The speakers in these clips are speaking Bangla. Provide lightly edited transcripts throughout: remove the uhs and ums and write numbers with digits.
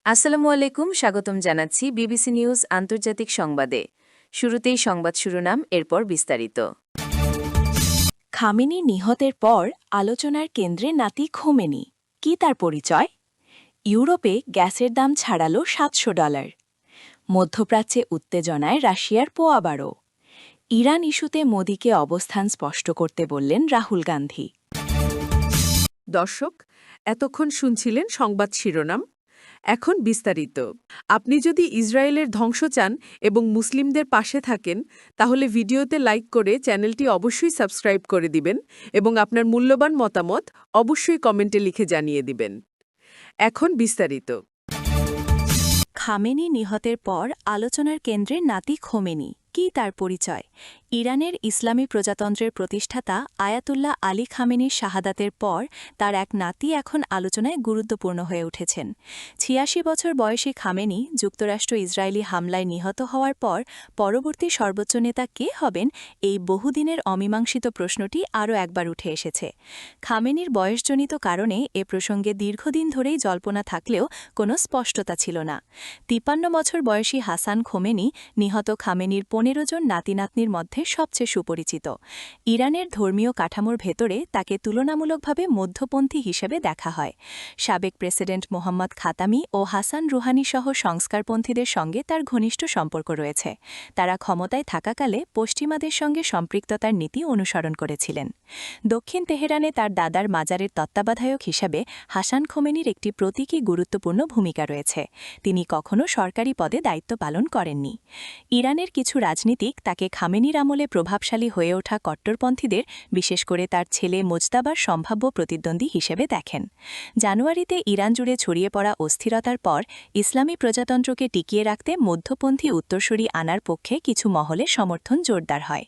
আসসালামু আলাইকুম, স্বাগতম জানাচ্ছি বিবিসি নিউজ আন্তর্জাতিক সংবাদে। শুরুতেই সংবাদ শিরোনাম, এরপর বিস্তারিত। খামেনি নিহতের পর আলোচনার কেন্দ্রে নাতি খোমেনি, কি তার পরিচয়? ইউরোপে গ্যাসের দাম ছাড়ালো $700। মধ্যপ্রাচ্যে উত্তেজনায় রাশিয়ার পোয়াবারও। ইরান ইস্যুতে মোদিকে অবস্থান স্পষ্ট করতে বললেন রাহুল গান্ধী। দর্শক, এতক্ষণ শুনছিলেন সংবাদ শিরোনাম। এখন বিস্তারিত। আপনি যদি ইসরায়েলের ধ্বংস চান এবং মুসলিমদের পাশে থাকেন, তাহলে ভিডিওতে লাইক করে চ্যানেলটি অবশ্যই সাবস্ক্রাইব করে দিবেন এবং আপনার মূল্যবান মতামত অবশ্যই কমেন্টে লিখে জানিয়ে দিবেন। এখন বিস্তারিত। খামেনি নিহতের পর আলোচনার কেন্দ্রে নাতি খোমেনি, কি তার পরিচয়? ইরানের ইসলামী প্রজাতন্ত্রের প্রতিষ্ঠাতা আয়াতুল্লাহ আলী খামেনির শাহাদাতের পর তার এক নাতি এখন আলোচনায় গুরুত্বপূর্ণ হয়ে উঠেছেন। ৮৬ বছর বয়সী খামেনি যুক্তরাষ্ট্র ইসরায়েলি হামলায় নিহত হওয়ার পর পরবর্তী সর্বোচ্চ নেতা কে হবেন, এই বহুদিনের অমীমাংসিত প্রশ্নটি আরও একবার উঠে এসেছে। খামেনির বয়সজনিত কারণে এ প্রসঙ্গে দীর্ঘদিন ধরেই জল্পনা থাকলেও কোনো স্পষ্টতা ছিল না। ৫৩ বছর বয়সী হাসান খোমেনি নিহত খামেনির ১৫ জন নাতিনাতনির মধ্যে সবচেয়ে সুপরিচিত। ইরানের ধর্মীয় কাঠামোর ভেতরে তাকে তুলনামূলকভাবে মধ্যপন্থী হিসেবে দেখা হয়। সাবেক প্রেসিডেন্ট মোহাম্মদ খাতামি ও হাসান রুহানি সহ সংস্কারপন্থীদের সঙ্গে তার ঘনিষ্ঠ সম্পর্ক রয়েছে। তারা ক্ষমতায় থাকাকালে পশ্চিমাদের সঙ্গে সম্পৃক্ততার নীতি অনুসরণ করেছিলেন। দক্ষিণ তেহরানে তার দাদার মাজারের তত্ত্বাবধায়ক হিসাবে হাসান খোমেনির একটি প্রতীকী গুরুত্বপূর্ণ ভূমিকা রয়েছে। তিনি কখনো সরকারি পদে দায়িত্ব পালন করেননি। ইরানের কিছু রাজনীতিক তাকে খামেনির আমলে প্রভাবশালী হয়ে ওঠা কট্টরপন্থীদের, বিশেষ করে তার ছেলে মোজতাবার সম্ভাব্য প্রতিদ্বন্দ্বী হিসেবে দেখেন। জানুয়ারিতে ইরান জুড়ে ছড়িয়ে পড়া অস্থিরতার পর ইসলামী প্রজাতন্ত্রকে টিকিয়ে রাখতে মধ্যপন্থী উত্তরসূরি আনার পক্ষে কিছু মহলে সমর্থন জোরদার হয়।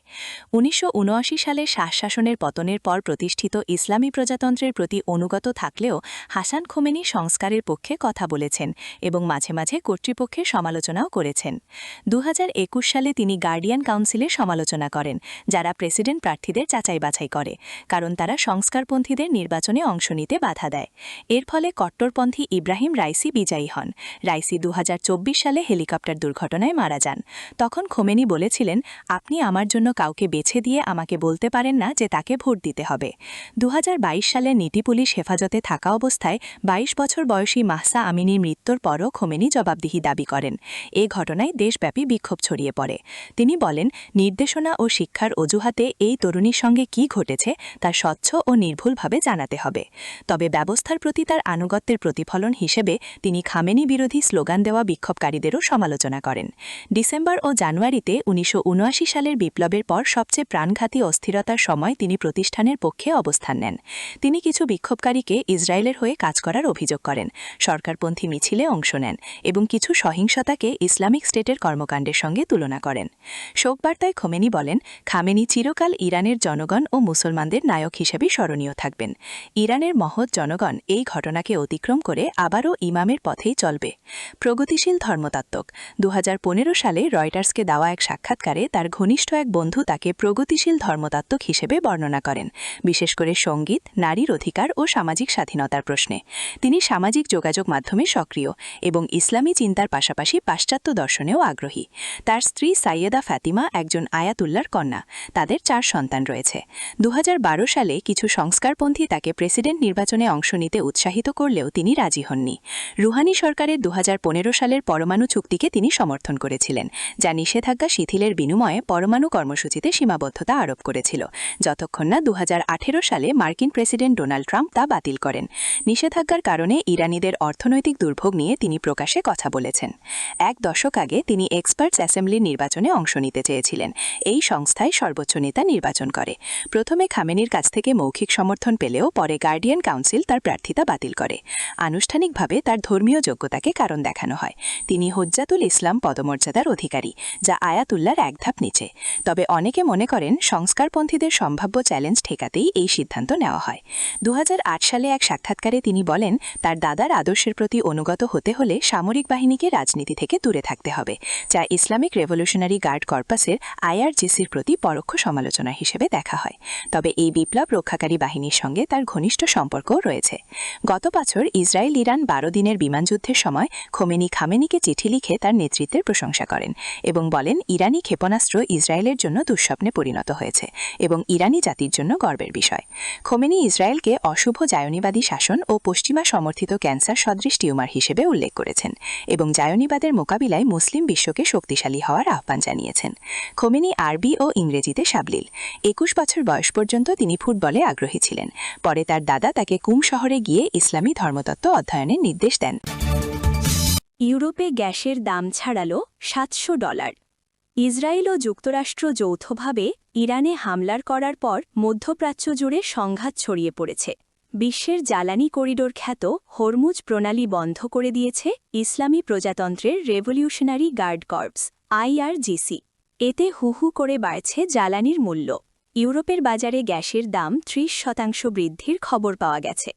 ১৯৭৯ সালে শাহ শাসনের পতনের পর প্রতিষ্ঠিত ইসলামী প্রজাতন্ত্রের প্রতি অনুগত থাকলেও হাসান খোমেনি সংস্কারের পক্ষে কথা বলেছেন এবং মাঝে মাঝে কর্তৃপক্ষের সমালোচনাও করেছেন। ২০২১ সালে তিনি গার্ডিয়ান কাউন্সিলের সমালোচনা করেন, যারা প্রেসিডেন্ট প্রার্থীদের যাচাই বাছাই করে, কারণ তারা সংস্কারপন্থীদের নির্বাচনে অংশ নিতে বাধা দেয়। এর ফলে কট্টরপন্থী ইব্রাহিম রাইসি বিজয়ী হন। রাইসি ২০২৪ সালে হেলিকপ্টার দুর্ঘটনায় মারা যান। তখন খোমেনি বলেছিলেন, আপনি আমার জন্য কাউকে বেছে দিয়ে আমাকে বলতে পারেন না যে তাকে ভোট দিতে হবে। ২০২২ সালে নীতি পুলিশ হেফাজতে থাকা অবস্থায় ২২ বছর বয়সী মাহসা আমিনীর মৃত্যুর পরও খোমেনি জবাবদিহি দাবি করেন। এ ঘটনায় দেশব্যাপী বিক্ষোভ ছড়িয়ে পড়ে। তিনি বলেন, নির্দেশনা ও শিক্ষার অজুহাতে এই তরুণীর সঙ্গে কী ঘটেছে তা স্বচ্ছ ও নির্ভুলভাবে জানাতে হবে। তবে ব্যবস্থার প্রতি তার আনুগত্যের প্রতিফলন হিসেবে তিনি খামেনি বিরোধী স্লোগান দেওয়া বিক্ষোভকারীদেরও সমালোচনা করেন। ডিসেম্বর ও জানুয়ারিতে ১৯৭৯ সালের বিপ্লবের পর সবচেয়ে প্রাণঘাতী অস্থিরতার সময় তিনি প্রতিষ্ঠানের পক্ষে অবস্থান নেন। তিনি কিছু বিক্ষোভকারীকে ইসরায়েলের হয়ে কাজ করার অভিযোগ করেন, সরকারপন্থী মিছিলে অংশ নেন এবং কিছু সহিংসতাকে ইসলামিক স্টেটের কর্মকাণ্ডের সঙ্গে তুলনা করেন। শোকবার্তায় খোমেনি বলেন, খামেনি চিরকাল ইরানের জনগণ ও মুসলমানদের নায়ক হিসেবে স্মরণীয় থাকবেন। ইরানের মহৎ জনগণ এই ঘটনাকে অতিক্রম করে আবারও ইমামের পথেই চলবে। প্রগতিশীল ধর্মতাত্ত্বক ২০১৫ সালে রয়টার্সকে দেওয়া এক সাক্ষাৎকারে তার ঘনিষ্ঠ এক বন্ধু তাকে প্রগতিশীল ধর্মতাত্ত্বক হিসেবে বর্ণনা করেন, বিশেষ করে সঙ্গীত, নারীর অধিকার ও সামাজিক স্বাধীনতার প্রশ্নে। তিনি সামাজিক যোগাযোগ মাধ্যমে সক্রিয় এবং ইসলামী চিন্তার পাশাপাশি পাশ্চাত্য দর্শনেও আগ্রহী। তার স্ত্রী সাইয়েদা ফাতিমা একজন আয়াতুল্লাহর কন্যা। তাদের ৪ সন্তান রয়েছে। ২০১২ সালে কিছু সংস্কারপন্থী তাকে প্রেসিডেন্ট নির্বাচনে অংশ নিতে উৎসাহিত করলেও তিনি রাজি হননি। রুহানি সরকারের ২০১৫ সালের পরমাণু চুক্তিকে তিনি সমর্থন করেছিলেন, যা নিষেধাজ্ঞা শিথিলের বিনিময়ে পরমাণু কর্মসূচিতে সীমাবদ্ধতা আরোপ করেছিল, যতক্ষণ না ২০১৮ সালে মার্কিন প্রেসিডেন্ট ডোনাল্ড ট্রাম্প তা বাতিল করেন। নিষেধাজ্ঞার কারণে ইরানিদের অর্থনৈতিক দুর্ভোগ নিয়ে তিনি প্রকাশ্যে কথা বলেছেন। এক দশক আগে তিনি এক্সপার্টস অ্যাসেম্বলির নির্বাচনে অংশ নিতে চেয়েছিলেন। এই সংস্থায় সর্বোচ্চ নেতা নির্বাচন করে। প্রথমে খামেনির কাছ থেকে মৌখিক সমর্থন পেলেও পরে গার্ডিয়ান কাউন্সিল তার প্রার্থিতা বাতিল করে। আনুষ্ঠানিকভাবে তার ধর্মীয় যোগ্যতাকে কারণ দেখানো হয়। তিনি হুজ্জাতুল ইসলাম পদমর্যাদার অধিকারী, যা আয়াতুল্লাহর এক ধাপ নিচে। তবে অনেকে মনে করেন সংস্কারপন্থীদের সম্ভাব্য চ্যালেঞ্জ ঠেকাতেই এই সিদ্ধান্ত নেওয়া হয়। ২০০৮ সালে এক সাক্ষাৎকারে তিনি বলেন, তার দাদার আদর্শের প্রতি অনুগত হতে হলে সামরিক বাহিনীকে রাজনীতি থেকে দূরে থাকতে হবে, যা ইসলামিক রেভলিউশনারি গার্ড কর্পাসের আইআরজিসির প্রতি পরোক্ষ সমালোচনা হিসেবে দেখা হয়। তবে এই বিপ্লব রক্ষাকারী বাহিনীর সঙ্গে তার ঘনিষ্ঠ সম্পর্কও রয়েছে। গত বছর ইসরায়েল ইরান 12 দিনের বিমানযুদ্ধের সময় খোমেনি খামেনিকে চিঠি লিখে তার নেতৃত্বের প্রশংসা করেন এবং বলেন ইরানি ক্ষেপণাস্ত্র ইসরায়েলের জন্য দুঃস্বপ্নে পরিণত হয়েছে এবং ইরানি জাতির জন্য গর্বের বিষয়। খোমেনি ইসরায়েলকে অশুভ জায়নিবাদী শাসন ও পশ্চিমা সমর্থিত ক্যান্সার সদৃশ টিউমার হিসেবে উল্লেখ করেছেন এবং জায়নিবাদের মোকাবিলায় মুসলিম বিশ্বকে শক্তিশালী হওয়ার আহ্বান জানিয়েছেন। খোমেনি আরবি ও ইংরেজিতে সাবলীল। 21 বছর বয়স পর্যন্ত তিনি ফুটবলে আগ্রহী ছিলেন। পরে তার দাদা তাকে কুম শহরে গিয়ে ইসলামী ধর্মতত্ত্ব অধ্যয়নের নির্দেশ দেন। ইউরোপে গ্যাসের দাম ছাড়ালো $700। ইসরায়েল ও যুক্তরাষ্ট্র যৌথভাবে ইরানে হামলার করার পর মধ্যপ্রাচ্য জুড়ে সংঘাত ছড়িয়ে পড়েছে। বিশ্বের জ্বালানি করিডোর খ্যাত হরমুজ প্রণালী বন্ধ করে দিয়েছে ইসলামী প্রজাতন্ত্রের রেভলিউশনারি গার্ড কর্পস আইআরজিসি। এতে হু করে বাড়ছে জ্বালানির মূল্য। ইউরোপের বাজারে গ্যাসের দাম 30% বৃদ্ধির খবর পাওয়া গেছে।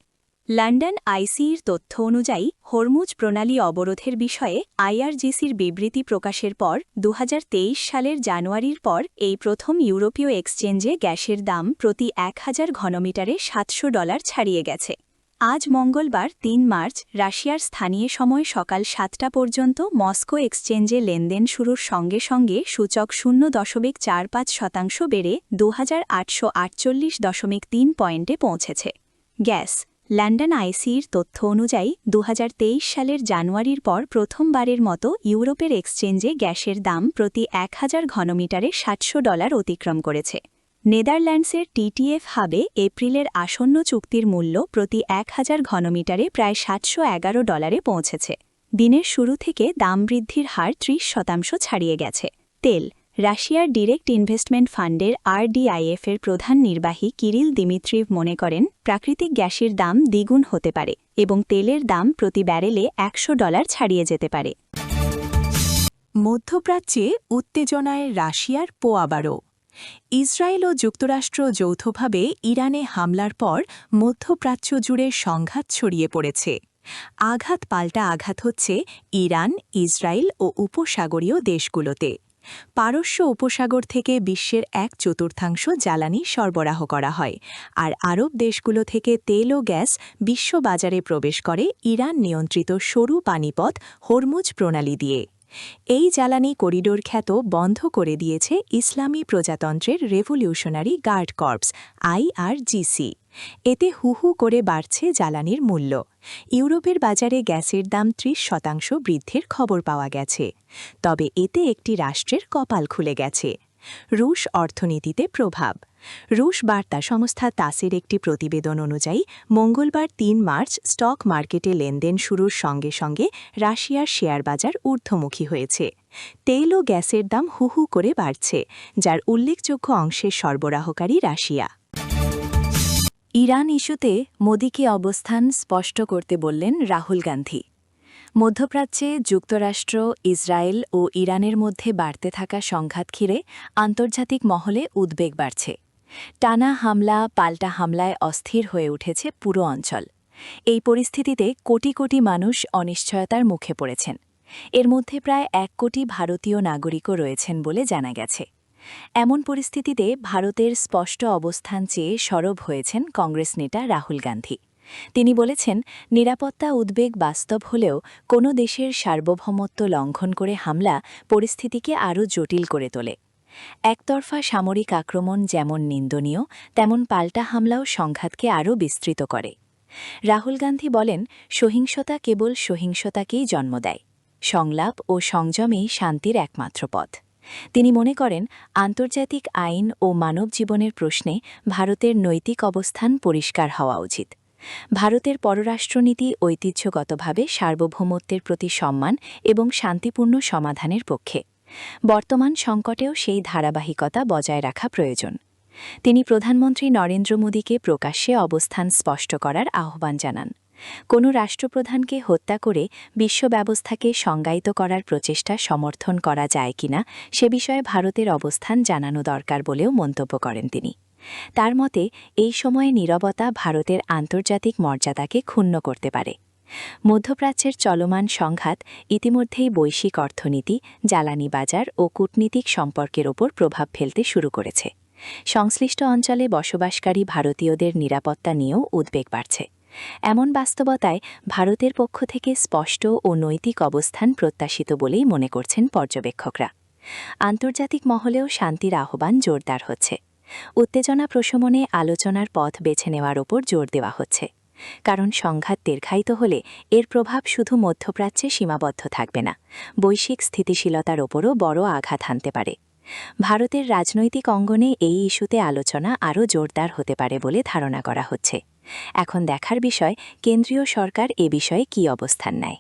লন্ডন আইসিইর তথ্য অনুযায়ী হরমুজ প্রণালী অবরোধের বিষয়ে আইআরজিসির বিবৃতি প্রকাশের পর 2023 সালের জানুয়ারির পর এই প্রথম ইউরোপীয় এক্সচেঞ্জে গ্যাসের দাম প্রতি 1000 ঘনমিটারে $700 ছাড়িয়ে গেছে। আজ মঙ্গলবার 3 মার্চ রাশিয়ার স্থানীয় সময় সকাল 7টা পর্যন্ত মস্কো এক্সচেঞ্জে লেনদেন শুরুর সঙ্গে সঙ্গে সূচক 0.45% বেড়ে 2848.3 পয়েন্টে পৌঁছেছে। গ্যাস লন্ডন আইসিইর তথ্য অনুযায়ী 2023 সালের জানুয়ারির পর প্রথমবারের মতো ইউরোপের এক্সচেঞ্জে গ্যাসের দাম প্রতি 1000 ঘনমিটারে $700 অতিক্রম করেছে। নেদারল্যান্ডসের টিটিএফ হাবে এপ্রিলের আসন্ন চুক্তির মূল্য প্রতি 1000 ঘনমিটারে প্রায় $711 পৌঁছেছে। দিনের শুরু থেকে দাম বৃদ্ধির হার 30% ছাড়িয়ে গেছে। তেল রাশিয়ার ডিরেক্ট ইনভেস্টমেন্ট ফান্ডের আরডিআইএফের প্রধান নির্বাহী কিরিল দিমিত্রিভ মনে করেন প্রাকৃতিক গ্যাসের দাম দ্বিগুণ হতে পারে এবং তেলের দাম প্রতি ব্যারেলে $100 ছাড়িয়ে যেতে পারে। মধ্যপ্রাচ্যে উত্তেজনায় রাশিয়ার পোয়াবারও। ইসরায়েল ও যুক্তরাষ্ট্র যৌথভাবে ইরানে হামলার পর মধ্যপ্রাচ্য জুড়ে সংঘাত ছড়িয়ে পড়েছে। আঘাত পাল্টা আঘাত হচ্ছে ইরান, ইসরায়েল ও উপসাগরীয় দেশগুলোতে। পারস্য উপসাগর থেকে বিশ্বের 1/4 জ্বালানি সরবরাহ করা হয়, আর আরব দেশগুলো থেকে তেল ও গ্যাস বিশ্ববাজারে প্রবেশ করে ইরান নিয়ন্ত্রিত সরু পানিপথ হরমুজ প্রণালী দিয়ে। এই জ্বালানি করিডোর খ্যাত বন্ধ করে দিয়েছে ইসলামী প্রজাতন্ত্রের রেভলিউশনারি গার্ড কর্পস আইআরজিসি। এতে হু করে বাড়ছে জ্বালানির মূল্য। ইউরোপের বাজারে গ্যাসের দাম 30% বৃদ্ধির খবর পাওয়া গেছে। তবে এতে একটি রাষ্ট্রের কপাল খুলে গেছে। রুশ অর্থনীতিতে প্রভাব। রুশ বার্তা সংস্থা তাসের একটি প্রতিবেদন অনুযায়ী মঙ্গলবার 3 মার্চ স্টক মার্কেটে লেনদেন শুরুর সঙ্গে সঙ্গে রাশিয়ার শেয়ার বাজার ঊর্ধ্বমুখী হয়েছে। তেল ও গ্যাসের দাম হু করে বাড়ছে, যার উল্লেখযোগ্য অংশের সরবরাহকারী রাশিয়া। ইরান ইস্যুতে মোদিকে অবস্থান স্পষ্ট করতে বললেন রাহুল গান্ধী। মধ্যপ্রাচ্যে যুক্তরাষ্ট্র, ইসরায়েল ও ইরানের মধ্যে বাড়তে থাকা সংঘাত ঘিরে আন্তর্জাতিক মহলে উদ্বেগ বাড়ছে। টানা হামলা পাল্টা হামলায় অস্থির হয়ে উঠেছে পুরো অঞ্চল। এই পরিস্থিতিতে কোটি কোটি মানুষ অনিশ্চয়তার মুখে পড়েছেন। এর মধ্যে প্রায় 1 কোটি ভারতীয় নাগরিকও রয়েছেন বলে জানা গেছে। এমন পরিস্থিতিতে ভারতের স্পষ্ট অবস্থান চেয়ে সরব হয়েছেন কংগ্রেস নেতা রাহুল গান্ধী। তিনি বলেছেন, নিরাপত্তা উদ্বেগ বাস্তব হলেও কোনো দেশের সার্বভৌমত্ব লঙ্ঘন করে হামলা পরিস্থিতিকে আরও জটিল করে তোলে। একতরফা সামরিক আক্রমণ যেমন নিন্দনীয়, তেমন পাল্টা হামলাও সংঘাতকে আরও বিস্তৃত করে। রাহুল গান্ধী বলেন, সহিংসতা কেবল সহিংসতাকেই জন্ম দেয়। সংলাপ ও সংযমেই শান্তির একমাত্র পথ। তিনি মনে করেন, আন্তর্জাতিক আইন ও মানব জীবনের প্রশ্নে ভারতের নৈতিক অবস্থান পরিষ্কার হওয়া উচিত। ভারতের পররাষ্ট্রনীতি ঐতিহ্যগতভাবে সার্বভৌমত্বের প্রতি সম্মান এবং শান্তিপূর্ণ সমাধানের পক্ষে। বর্তমান সংকটেও সেই ধারাবাহিকতা বজায় রাখা প্রয়োজন। তিনি প্রধানমন্ত্রী নরেন্দ্র মোদীকে প্রকাশ্যে অবস্থান স্পষ্ট করার আহ্বান জানান। কোনো রাষ্ট্রপ্রধানকে হত্যা করে বিশ্ব ব্যবস্থাকে সংজ্ঞায়িত করার প্রচেষ্টা সমর্থন করা যায় কিনা সে বিষয়ে ভারতের অবস্থান জানানো দরকার বলেও মন্তব্য করেন তিনি। তার মতে, এই সময়ে নীরবতা ভারতের আন্তর্জাতিক মর্যাদাকে ক্ষুণ্ণ করতে পারে। মধ্যপ্রাচ্যের চলমান সংঘাত ইতিমধ্যেই বৈশ্বিক অর্থনীতি, জ্বালানি বাজার ও কূটনীতিক সম্পর্কের ওপর প্রভাব ফেলতে শুরু করেছে। সংশ্লিষ্ট অঞ্চলে বসবাসকারী ভারতীয়দের নিরাপত্তা নিয়েও উদ্বেগ বাড়ছে। এমন বাস্তবতায় ভারতের পক্ষ থেকে স্পষ্ট ও নৈতিক অবস্থান প্রত্যাশিত বলেই মনে করছেন পর্যবেক্ষকরা। আন্তর্জাতিক মহলেও শান্তির আহ্বান জোরদার হচ্ছে। উত্তেজনা প্রশমনে আলোচনার পথ বেছে নেওয়ার ওপর জোর দেওয়া হচ্ছে। কারণ সংঘাত দীর্ঘায়িত হলে এর প্রভাব শুধু মধ্যপ্রাচ্যে সীমাবদ্ধ থাকবে না, বৈশ্বিক স্থিতিশীলতার ওপরও বড় আঘাত হানতে পারে। ভারতের রাজনৈতিক অঙ্গনে এই ইস্যুতে আলোচনা আরও জোরদার হতে পারে বলে ধারণা করা হচ্ছে। এখন দেখার বিষয় কেন্দ্রীয় সরকার এ বিষয়ে কী অবস্থান নেয়।